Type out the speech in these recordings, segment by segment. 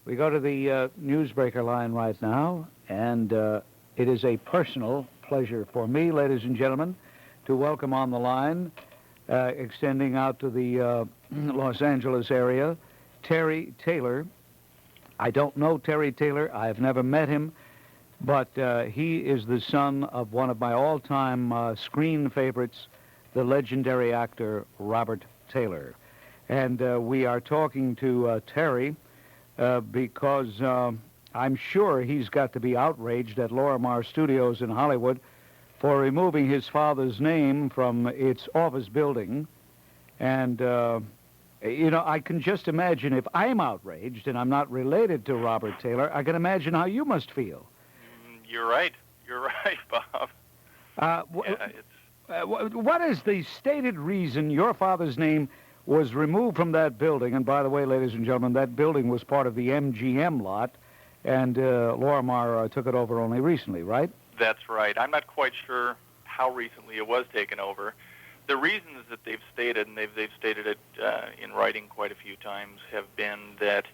We go to the newsbreaker line right now, and it is a personal pleasure for me, ladies and gentlemen, to welcome on the line, extending out to the Los Angeles area, Terry Taylor. I don't know Terry Taylor. I've never met him, but he is the son of one of my all-time screen favorites, the legendary actor Robert Taylor. And we are talking to Terry because I'm sure he's got to be outraged at Lorimar Studios in Hollywood for removing his father's name from its office building. And, I can just imagine if I'm outraged and I'm not related to Robert Taylor, I can imagine how you must feel. You're right. You're right, Bob. What is the stated reason your father's name was removed from that building? And by the way, ladies and gentlemen, that building was part of the MGM lot, and Lorimar took it over only recently, right? That's right. I'm not quite sure how recently it was taken over. The reasons that they've stated, and they've stated it in writing quite a few times, have been that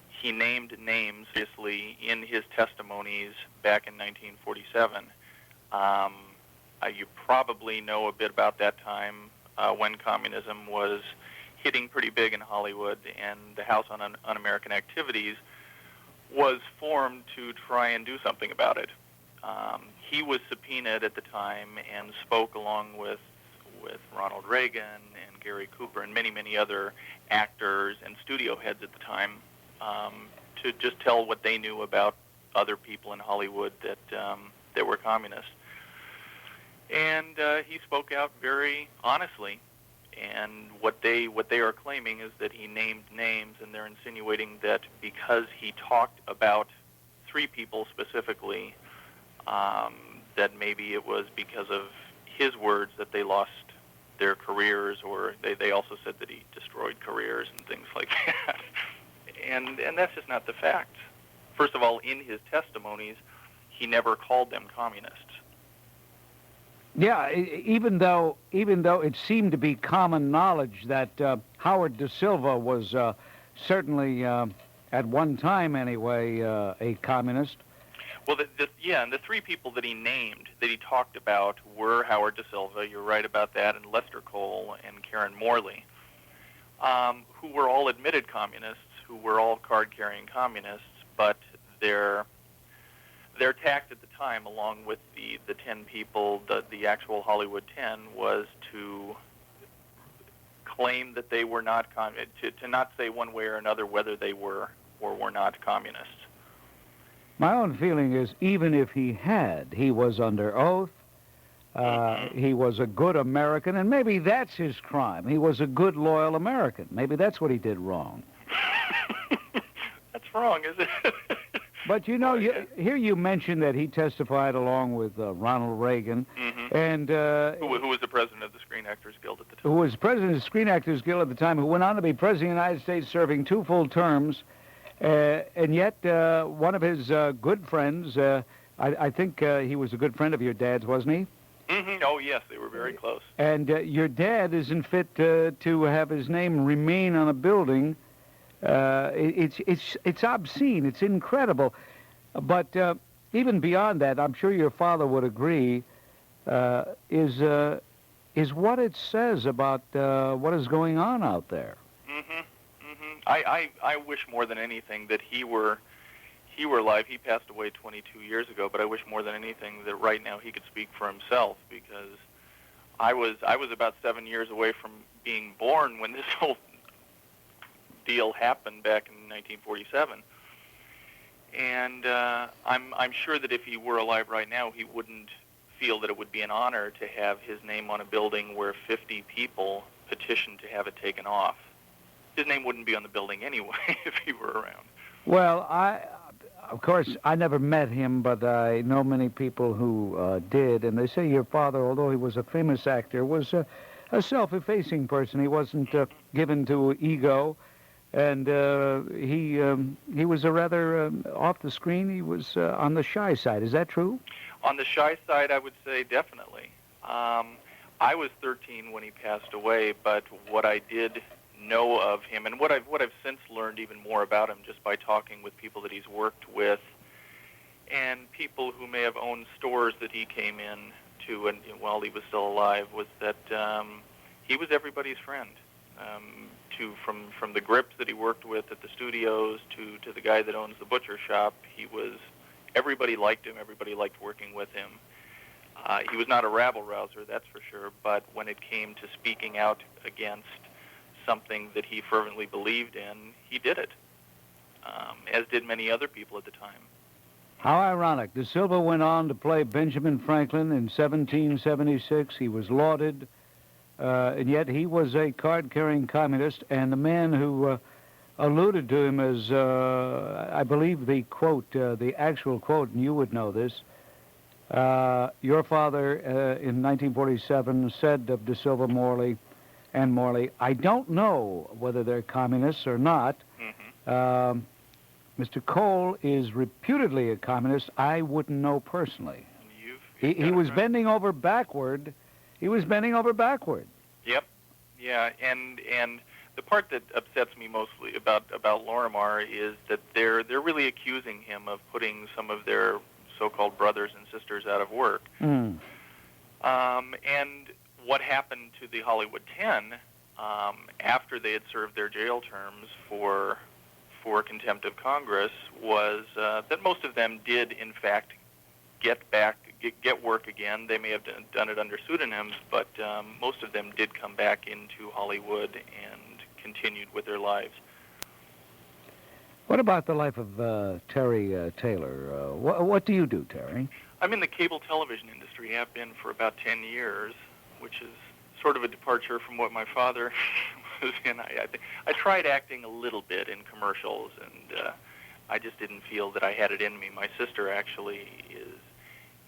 he named names, obviously, in his testimonies back in 1947. You probably know a bit about that time when communism was hitting pretty big in Hollywood, and the House on Un-American Activities was formed to try and do something about it. He was subpoenaed at the time and spoke along with Ronald Reagan and Gary Cooper and many, many other actors and studio heads at the time to just tell what they knew about other people in Hollywood that were communists. And he spoke out very honestly. And what they are claiming is that he named names, and they're insinuating that because he talked about three people specifically, that maybe it was because of his words that they lost their careers, or they also said that he destroyed careers and things like that. And that's just not the fact. First of all, in his testimonies, he never called them communists. Yeah, even though it seemed to be common knowledge that Howard Da Silva was certainly, at one time anyway, a communist. Well, and the three people that he named, that he talked about, were Howard Da Silva, you're right about that, and Lester Cole and Karen Morley, who were all admitted communists, who were all card-carrying communists, but their tact at the time, along with the 10 people, the actual Hollywood 10, was to claim that they were not to not say one way or another whether they were or were not communists. My own feeling is, even if he was under oath. He was a good American, and maybe that's his crime. He was a good, loyal American. Maybe that's what he did wrong. That's wrong, is it? But here you mentioned that he testified along with Ronald Reagan, and who was the president of the Screen Actors Guild at the time. Who was president of the Screen Actors Guild at the time, who went on to be president of the United States, serving 2 full terms, and yet one of his good friends, I think he was a good friend of your dad's, wasn't he? Oh, yes, they were very close. And your dad isn't fit to have his name remain on a building. It's obscene. It's incredible. But even beyond that, I'm sure your father would agree, is what it says about what is going on out there. I wish more than anything that he were alive. He passed away 22 years ago, but I wish more than anything that right now he could speak for himself, because I was about 7 years away from being born when this whole deal happened back in 1947. And I'm sure that if he were alive right now, he wouldn't feel that it would be an honor to have his name on a building where 50 people petitioned to have it taken off. His name wouldn't be on the building anyway if he were around. Well, of course, I never met him, but I know many people who did, and they say your father, although he was a famous actor, was a self-effacing person. He wasn't given to ego, and he was a rather off the screen. He was on the shy side. Is that true? On the shy side, I would say definitely. I was 13 when he passed away, but what I did know of him, and what I've since learned even more about him just by talking with people that he's worked with, and people who may have owned stores that he came in to and while he was still alive, was that he was everybody's friend. From the grips that he worked with at the studios to the guy that owns the butcher shop, everybody liked him. Everybody liked working with him. He was not a rabble-rouser, that's for sure, but when it came to speaking out against something that he fervently believed in, he did it, as did many other people at the time. How ironic. De Silva went on to play Benjamin Franklin in 1776. He was lauded, and yet he was a card-carrying communist, and the man who alluded to him as, I believe the quote, the actual quote, and you would know this, your father in 1947 said of De Silva Morley, I don't know whether they're communists or not. Mm-hmm. Mr. Cole is reputedly a communist. I wouldn't know personally. He was bending over backward. He was bending over backward. Yep. Yeah, and the part that upsets me mostly about Lorimar is that they're really accusing him of putting some of their so-called brothers and sisters out of work. Mm. And what happened to the Hollywood 10 after they had served their jail terms for contempt of Congress was that most of them did, in fact, get work again. They may have done it under pseudonyms, but most of them did come back into Hollywood and continued with their lives. What about the life of Terry Taylor? What do you do, Terry? I'm in the cable television industry, have been for about 10 years, which is sort of a departure from what my father was in. I tried acting a little bit in commercials, and I just didn't feel that I had it in me. My sister actually is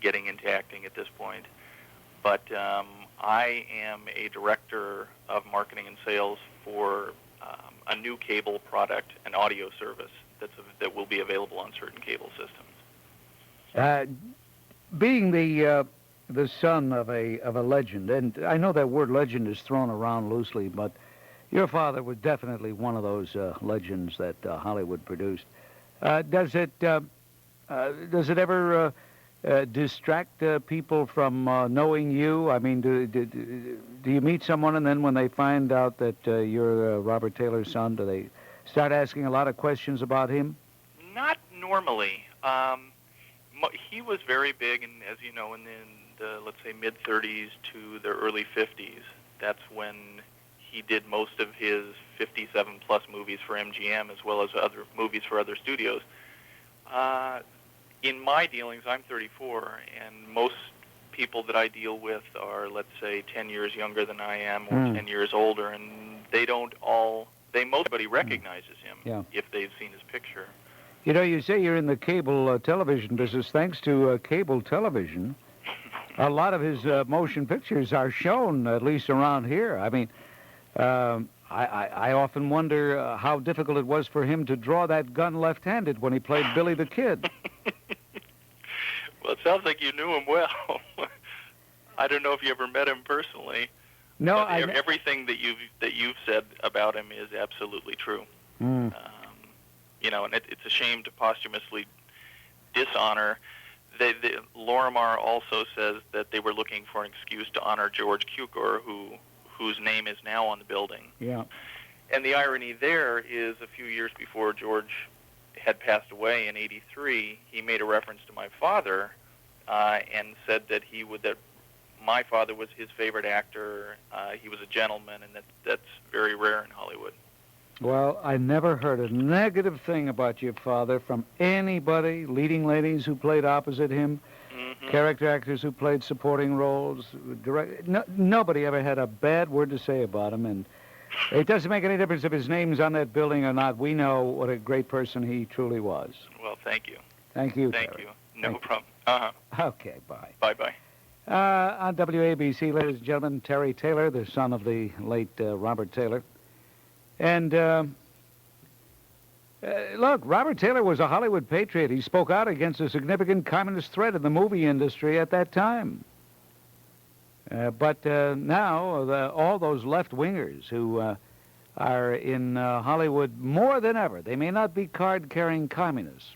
getting into acting at this point. But I am a director of marketing and sales for a new cable product, an audio service that will be available on certain cable systems. Being the son of a legend, and I know that word legend is thrown around loosely, but your father was definitely one of those legends that Hollywood produced. Does it ever distract people from knowing you? I mean, do you meet someone and then when they find out that you're Robert Taylor's son, do they start asking a lot of questions about him? Not normally. He was very big, and as you know, in the let's say mid-30s to the early 50s. That's when he did most of his 57-plus movies for MGM as well as other movies for other studios. In my dealings, I'm 34, and most people that I deal with are, let's say, 10 years younger than I am or 10 years older, and everybody recognizes him if they've seen his picture. You know, you say you're in the cable television business. Thanks to cable television, a lot of his motion pictures are shown, at least around here. I mean, I often wonder how difficult it was for him to draw that gun left-handed when he played Billy the Kid. Well, it sounds like you knew him well. I don't know if you ever met him personally. No, everything that you've said about him is absolutely true. Mm. You know, and it's a shame to posthumously dishonor. Lorimar also says that they were looking for an excuse to honor George Cukor, whose name is now on the building. Yeah. And the irony there is a few years before George had passed away in '83, he made a reference to my father and said that that my father was his favorite actor. He was a gentleman, and that's very rare in Hollywood. Well, I never heard a negative thing about your father from anybody, leading ladies who played opposite him, character actors who played supporting roles. Nobody ever had a bad word to say about him, and it doesn't make any difference if his name's on that building or not. We know what a great person he truly was. Well, thank you. Thank you, Thank Terry. you. No problem. Okay, bye. Bye-bye. On WABC, ladies and gentlemen, Terry Taylor, the son of the late Robert Taylor. And, look, Robert Taylor was a Hollywood patriot. He spoke out against a significant communist threat in the movie industry at that time. But now, all those left-wingers who are in Hollywood more than ever. They may not be card-carrying communists,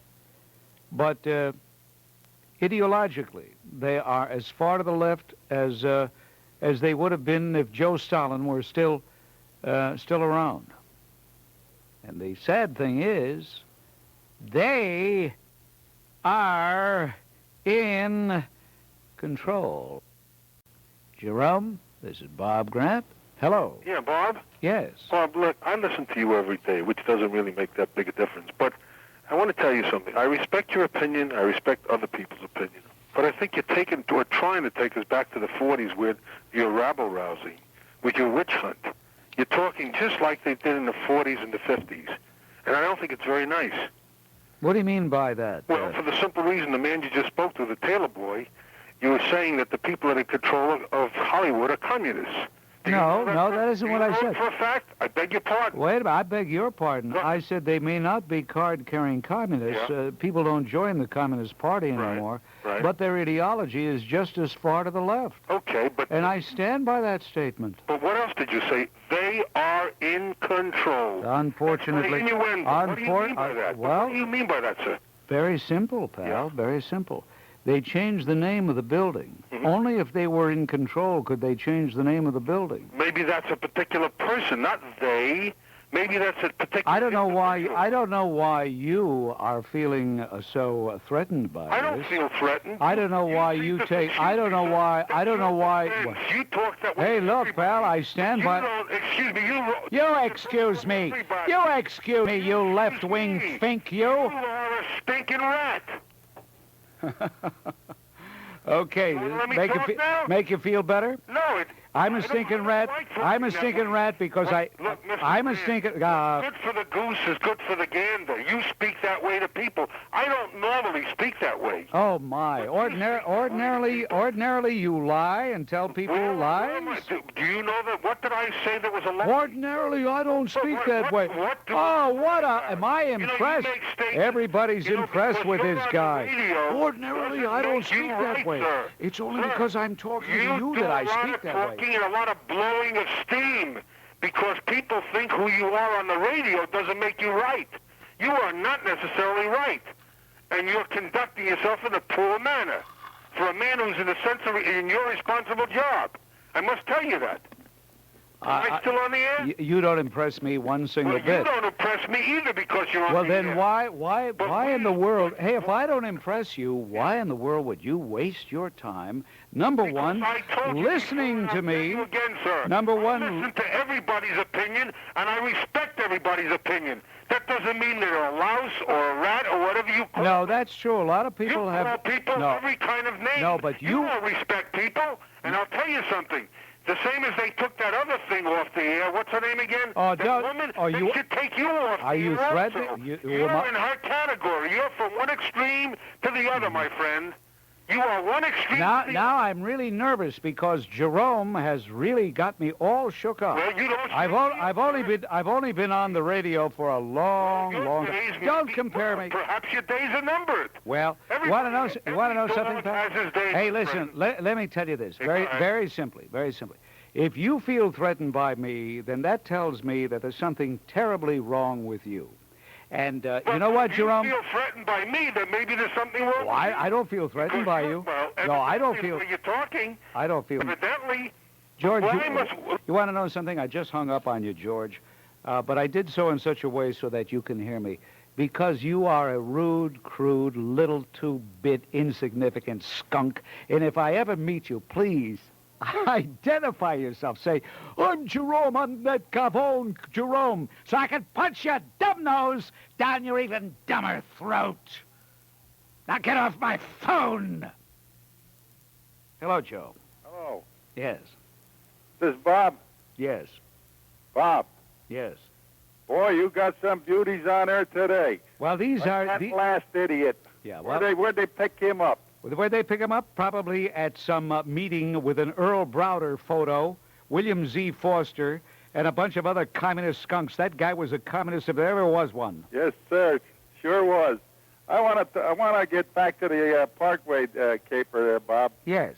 but ideologically, they are as far to the left as they would have been if Joe Stalin were still around. And the sad thing is, they are in control. Jerome, this is Bob Grant. Hello. Yeah, Bob? Yes. Bob, look, I listen to you every day, which doesn't really make that big a difference. But I want to tell you something. I respect your opinion. I respect other people's opinion. But I think you're trying to take us back to the 40s where you're rabble-rousing with your witch hunt. You're talking just like they did in the 40s and the 50s. And I don't think it's very nice. What do you mean by that? Well, for the simple reason, the man you just spoke to, the Taylor boy, you were saying that the people that are in control of Hollywood are communists. No, that isn't what I said. For a fact, I beg your pardon. Wait a minute, I beg your pardon. What? I said they may not be card-carrying communists. Yeah. People don't join the Communist Party anymore. Right. But their ideology is just as far to the left. Okay, but... And I stand by that statement. But what else did you say? They are in control. Unfortunately... That's what do you mean by that? Well, What do you mean by that, sir? very simple, pal. Yeah. Very simple. They changed the name of the building. Mm-hmm. Only if they were in control could they change the name of the building. Maybe that's a particular person, not they. Maybe that's a particular I don't know why. individual. I don't know why you are feeling so threatened by I don't this. feel threatened. I don't know why you take. I don't know why. I don't know why. You talk that way. Hey, to look, everybody. pal. I stand You by. don't, excuse me, You excuse me. Everybody. You excuse me. You left-wing fink. You You. are a stinking rat. Okay. Let me talk now? Make you feel better. No, I'm a I don't stinking have rat. a right for I'm a being that stinking way. rat because Look, Mr. I'm a Man, stinking. good for the goose is good for the gander. You speak that way to people. I don't normally speak that way. Oh my! Ordinarily, you lie and tell people lies. Do you know that? What did I say that was a lie? Ordinarily, I don't speak what- that what- way. what do Oh, I- what am I You impressed? make statements- Everybody's impressed because with you're this on the guy. radio, Ordinarily, doesn't I don't make you speak that right, way. sir. It's only Sir, because I'm talking to you do that I a lot speak of that talking way. and a lot of blowing of steam because people think who you are on the radio doesn't make you right. You are not necessarily right. And you're conducting yourself in a poor manner for a man who's in your responsible job. I must tell you that. Am I still on the air? You don't impress me one single Well, you bit. don't impress me either because you're on Well, the then air. why in the world? Hey, if I don't impress you, why in the world would you waste your time? Number Because one, I told you listening before, to I'll tell me. you again, sir. Number I one, listen to everybody's opinion, and I respect everybody's opinion. That doesn't mean they're a louse or a rat or whatever you call no, them. that's true. A lot of You people call have. people no. every kind of name. No, but You you- don't respect people, and I'll tell you something. The same as they took that other thing off the air. What's her name again? Oh, that don't- woman. oh, they you- should take you off Are the you air threatening- also. you- You're well, in her category. You're from one extreme to the other, my friend. You are one extreme Now, to the now I'm really nervous because Jerome has really got me all shook up. Well, you don't. I've only been on the radio for a long time. Don't compare me. Perhaps your days are numbered. Well, Everybody- want to know every something, dog pal? has his days, Hey, my listen. friend. Let me tell you this Hey, go ahead. very simply. If you feel threatened by me, then that tells me that there's something terribly wrong with you. And you know what, Jerome? If you feel threatened by me, then maybe there's something wrong Well, with you. I don't feel threatened by you. Well, No, I don't evidently, feel. when you're talking, I don't feel. evidently, George, well, you want to know something? I just hung up on you, George. But I did so in such a way so that you can hear me. Because you are a rude, crude, little two-bit, insignificant skunk. And if I ever meet you, please identify yourself. Say, I'm Jerome. I'm that Capone Jerome. So I can punch your dumb nose down your even dumber throat. Now get off my phone. Hello, Joe. Hello. Yes. This is Bob. Yes. Bob. Yes. Boy, you got some beauties on there today. Well, these Like are... that last idiot. Yeah, well... Where'd they pick him up? Where'd they pick him up? Probably at some meeting with an Earl Browder photo, William Z. Foster, and a bunch of other communist skunks. That guy was a communist if there ever was one. Yes, sir. Sure was. I want to get back to the Parkway caper there, Bob. Yes.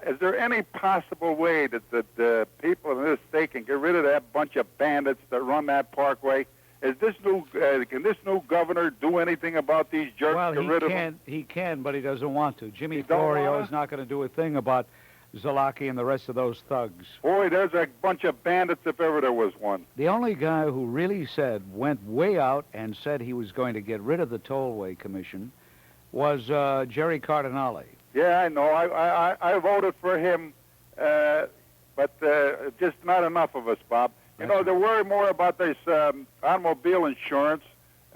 Is there any possible way that the people in this state can get rid of that bunch of bandits that run that parkway? Is this can this new governor do anything about these jerks? Well, get rid of them? he can, but he doesn't want to. Jimmy He don't Florio wanna? is not going to do a thing about Zalaki and the rest of those thugs. Boy, there's a bunch of bandits if ever there was one. The only guy who really went way out and said he was going to get rid of the Tollway Commission was Jerry Cardinale. Yeah, I know. I voted for him, but just not enough of us, Bob. You know, they're worried more about this automobile insurance,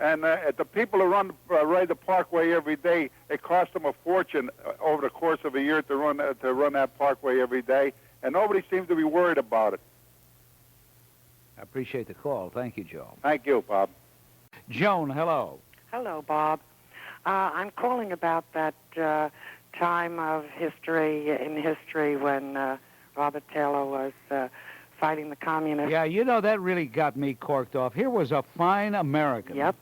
and the people who ride the parkway every day, it costs them a fortune over the course of a year to run that parkway every day, and nobody seems to be worried about it. I appreciate the call. Thank you, Joe. Thank you, Bob. Joan, hello. Hello, Bob. I'm calling about that time of history when Robert Taylor was fighting the communists. Yeah, you know, that really got me corked off. Here was a fine American. Yep.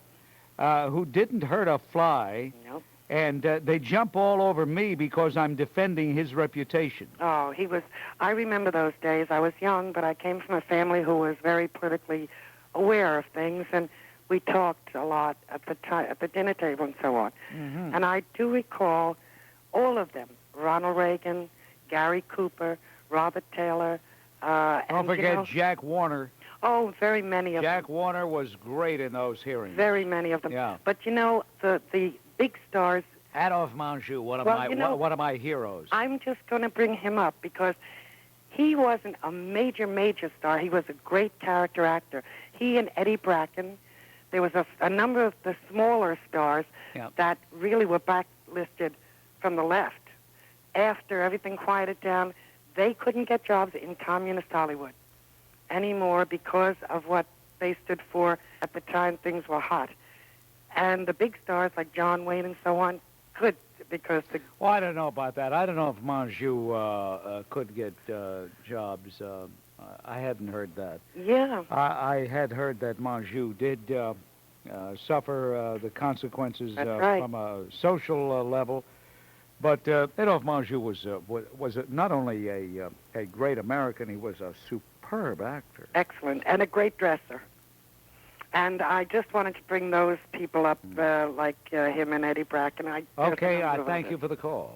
Who didn't hurt a fly. Nope. And they jump all over me because I'm defending his reputation. Oh, I remember those days. I was young, but I came from a family who was very politically aware of things, and we talked a lot at the dinner table and so on. Mm-hmm. And I do recall all of them: Ronald Reagan, Gary Cooper, Robert Taylor. Don't forget Jack Warner. Oh, very many of them. Jack Warner was great in those hearings. Very many of them. Yeah. But you know, the big stars. Adolph Manjou, one of my heroes. I'm just going to bring him up because he wasn't a major star. He was a great character actor. He and Eddie Bracken. There was a number of the smaller stars that really were backlisted from the left. After everything quieted down, they couldn't get jobs in communist Hollywood anymore because of what they stood for at the time. Things were hot. And the big stars like John Wayne and so on could, because the... Well, I don't know about that. I don't know if Manjou could get jobs. I hadn't heard that. Yeah. I had heard that Manjou did suffer the consequences from a social level. But Adolph Manjou was not only a great American, he was a superb actor. Excellent, and a great dresser. And I just wanted to bring those people up, like him and Eddie Bracken. Okay, I thank you for the call.